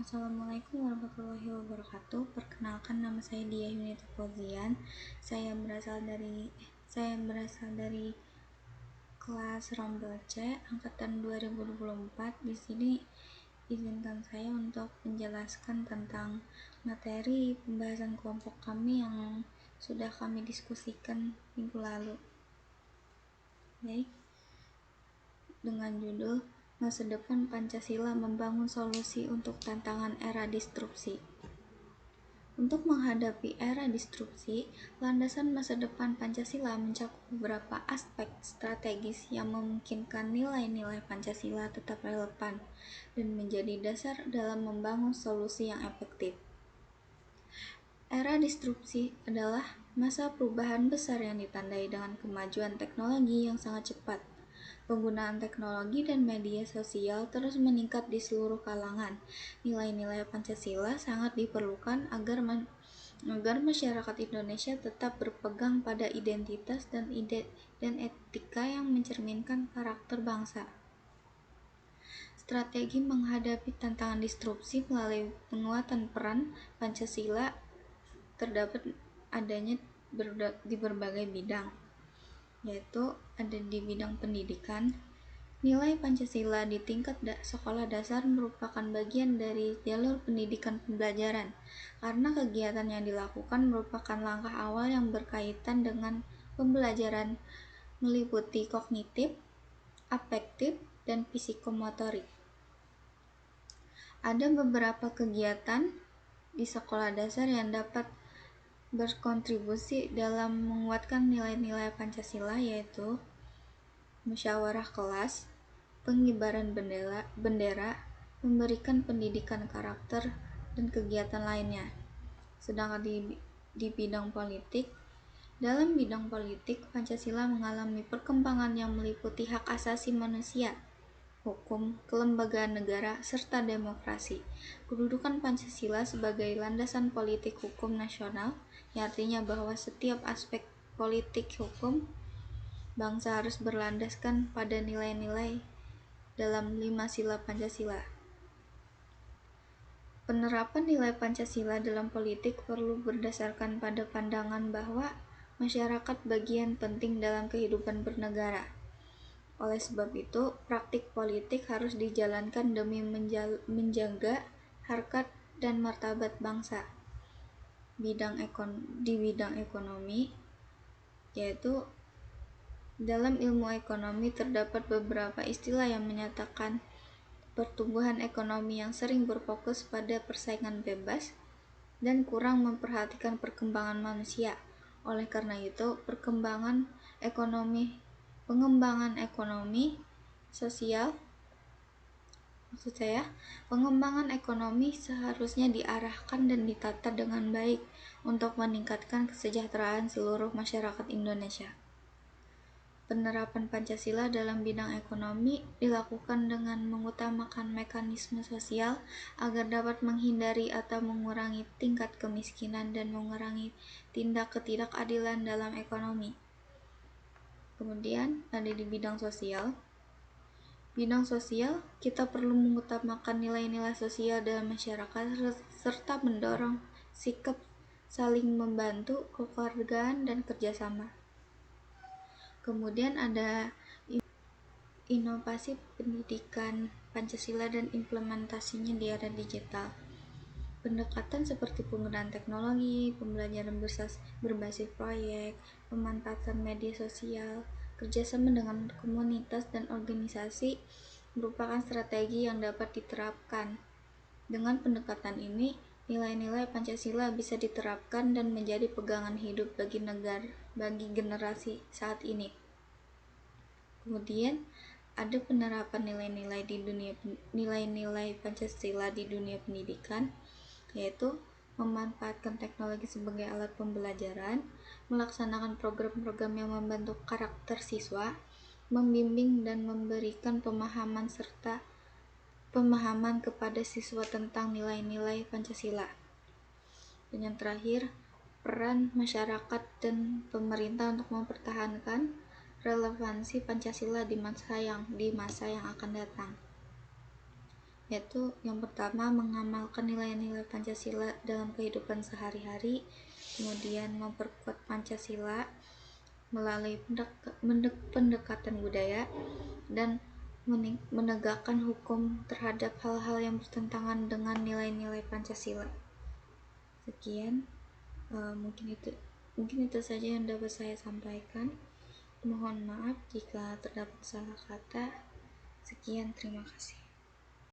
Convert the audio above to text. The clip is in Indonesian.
Assalamualaikum warahmatullahi wabarakatuh. Perkenalkan, nama saya Diah Yunita Fauzian. Saya berasal dari kelas Rombel C angkatan 2024. Di sini izinkan saya untuk menjelaskan tentang materi pembahasan kelompok kami yang sudah kami diskusikan minggu lalu. Baik, dengan judul Masa Depan Pancasila Membangun Solusi untuk Tantangan Era Disrupsi. Untuk menghadapi era disrupsi, landasan masa depan Pancasila mencakup beberapa aspek strategis yang memungkinkan nilai-nilai Pancasila tetap relevan dan menjadi dasar dalam membangun solusi yang efektif. Era disrupsi adalah masa perubahan besar yang ditandai dengan kemajuan teknologi yang sangat cepat. Penggunaan teknologi dan media sosial terus meningkat di seluruh kalangan. Nilai-nilai Pancasila sangat diperlukan agar masyarakat Indonesia tetap berpegang pada identitas dan etika yang mencerminkan karakter bangsa. Strategi menghadapi tantangan disrupsi melalui penguatan peran Pancasila terdapat adanya di berbagai bidang, yaitu ada di bidang pendidikan. Nilai Pancasila di tingkat sekolah dasar merupakan bagian dari jalur pendidikan pembelajaran, karena kegiatan yang dilakukan merupakan langkah awal yang berkaitan dengan pembelajaran meliputi kognitif, afektif, dan psikomotorik. Ada beberapa kegiatan di sekolah dasar yang dapat berkontribusi dalam menguatkan nilai-nilai Pancasila, yaitu musyawarah kelas, pengibaran bendera, memberikan pendidikan karakter, dan kegiatan lainnya. Sedangkan di bidang politik, dalam bidang politik, Pancasila mengalami perkembangan yang meliputi hak asasi manusia, hukum, kelembagaan negara, serta demokrasi. Kedudukan Pancasila sebagai landasan politik hukum nasional, yang artinya bahwa setiap aspek politik hukum bangsa harus berlandaskan pada nilai-nilai dalam 5 sila Pancasila. Penerapan nilai Pancasila dalam politik perlu berdasarkan pada pandangan bahwa masyarakat bagian penting dalam kehidupan bernegara. Oleh sebab itu, praktik politik harus dijalankan demi menjaga harkat dan martabat bangsa. Di bidang ekonomi, yaitu dalam ilmu ekonomi terdapat beberapa istilah yang menyatakan pertumbuhan ekonomi yang sering berfokus pada persaingan bebas dan kurang memperhatikan perkembangan manusia. Oleh karena itu, pengembangan ekonomi seharusnya diarahkan dan ditata dengan baik untuk meningkatkan kesejahteraan seluruh masyarakat Indonesia. Penerapan Pancasila dalam bidang ekonomi dilakukan dengan mengutamakan mekanisme sosial agar dapat menghindari atau mengurangi tingkat kemiskinan dan mengurangi tindak ketidakadilan dalam ekonomi. Kemudian ada di bidang sosial. Bidang sosial, kita perlu mengutamakan nilai-nilai sosial dalam masyarakat serta mendorong sikap saling membantu, kekeluargaan, dan kerjasama. Kemudian ada inovasi pendidikan Pancasila dan implementasinya di era digital. Pendekatan seperti penggunaan teknologi, pembelajaran berbasis proyek, pemanfaatan media sosial, kerjasama dengan komunitas dan organisasi merupakan strategi yang dapat diterapkan. Dengan pendekatan ini, nilai-nilai Pancasila bisa diterapkan dan menjadi pegangan hidup bagi generasi saat ini. Kemudian ada penerapan nilai-nilai Pancasila di dunia pendidikan, yaitu memanfaatkan teknologi sebagai alat pembelajaran, melaksanakan program-program yang membentuk karakter siswa, membimbing dan memberikan pemahaman kepada siswa tentang nilai-nilai Pancasila. Dan yang terakhir, peran masyarakat dan pemerintah untuk mempertahankan relevansi Pancasila di masa yang akan datang. yaitu yang pertama mengamalkan nilai-nilai Pancasila dalam kehidupan sehari-hari, kemudian memperkuat Pancasila melalui pendekatan budaya, dan menegakkan hukum terhadap hal-hal yang bertentangan dengan nilai-nilai Pancasila. Sekian, mungkin itu saja yang dapat saya sampaikan. Mohon maaf jika terdapat salah kata. Sekian, terima kasih.